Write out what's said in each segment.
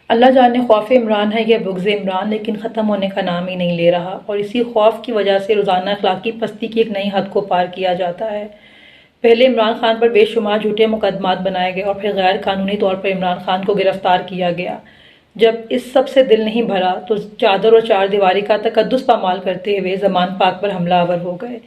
اللہ جانے خوف عمران ہے یا بغض عمران، لیکن ختم ہونے کا نام ہی نہیں لے رہا، اور اسی خوف کی وجہ سے روزانہ اخلاقی پستی کی ایک نئی حد کو پار کیا جاتا ہے۔ پہلے عمران خان پر بے شمار جھوٹے مقدمات بنائے گئے اور پھر غیر قانونی طور پر عمران خان کو گرفتار کیا گیا۔ جب اس سب سے دل نہیں بھرا تو چادر اور چار دیواری کا تقدس پامال کرتے ہوئے زمان پاک پر حملہ آور ہو گئے۔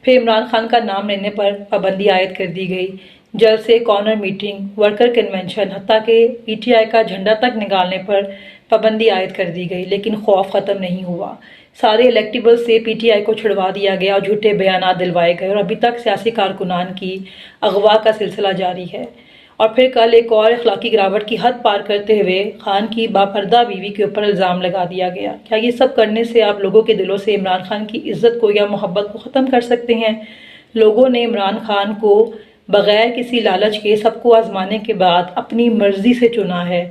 پھر عمران خان کا نام لینے پر پابندی عائد کر دی گئی، جلسے، کارنر میٹنگ، ورکر کنونشن، حتیٰ کہ پی ٹی آئی کا جھنڈا تک نکالنے پر پابندی عائد کر دی گئی، لیکن خوف ختم نہیں ہوا۔ سارے الیکٹیبل سے پی ٹی آئی کو چھڑوا دیا گیا اور جھوٹے بیانات دلوائے گئے، اور ابھی تک سیاسی کارکنان کی اغوا کا سلسلہ جاری ہے۔ اور پھر کل ایک اور اخلاقی گراوٹ کی حد پار کرتے ہوئے خان کی باپردہ بیوی کے اوپر الزام لگا دیا گیا۔ کیا یہ سب کرنے سے آپ لوگوں کے دلوں سے عمران خان کی عزت کو یا محبت کو ختم کر سکتے ہیں؟ لوگوں نے عمران خان کو بغیر کسی لالچ کے سب کو آزمانے کے بعد اپنی مرضی سے چنا ہے۔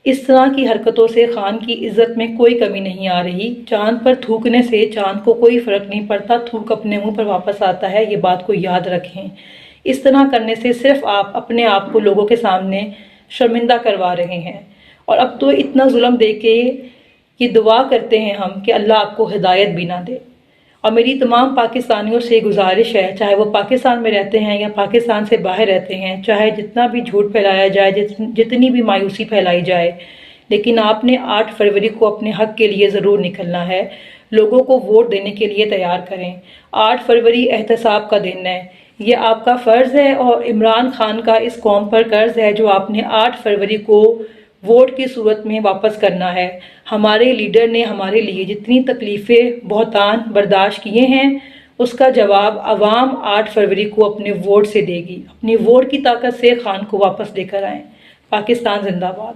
اس طرح کی حرکتوں سے خان کی عزت میں کوئی کمی نہیں آ رہی۔ چاند پر تھوکنے سے چاند کو کوئی فرق نہیں پڑتا، تھوک اپنے منہ پر واپس آتا ہے، یہ بات کو یاد رکھیں۔ اس طرح کرنے سے صرف آپ اپنے آپ کو لوگوں کے سامنے شرمندہ کروا رہے ہیں، اور اب تو اتنا ظلم دے کے یہ دعا کرتے ہیں ہم کہ اللہ آپ کو ہدایت بھی نہ دے۔ اور میری تمام پاکستانیوں سے گزارش ہے، چاہے وہ پاکستان میں رہتے ہیں یا پاکستان سے باہر رہتے ہیں، چاہے جتنا بھی جھوٹ پھیلایا جائے، جتنی بھی مایوسی پھیلائی جائے، لیکن آپ نے 8 فروری کو اپنے حق کے لیے ضرور نکلنا ہے۔ لوگوں کو ووٹ دینے کے لیے تیار کریں۔ 8 فروری احتساب کا دن ہے، یہ آپ کا فرض ہے اور عمران خان کا اس قوم پر قرض ہے جو آپ نے 8 فروری کو ووٹ کی صورت میں واپس کرنا ہے۔ ہمارے لیڈر نے ہمارے لیے جتنی تکلیفیں، بہتان برداشت کیے ہیں، اس کا جواب عوام 8 فروری کو اپنے ووٹ سے دے گی۔ اپنی ووٹ کی طاقت سے خان کو واپس لے کر آئیں۔ پاکستان زندہ باد۔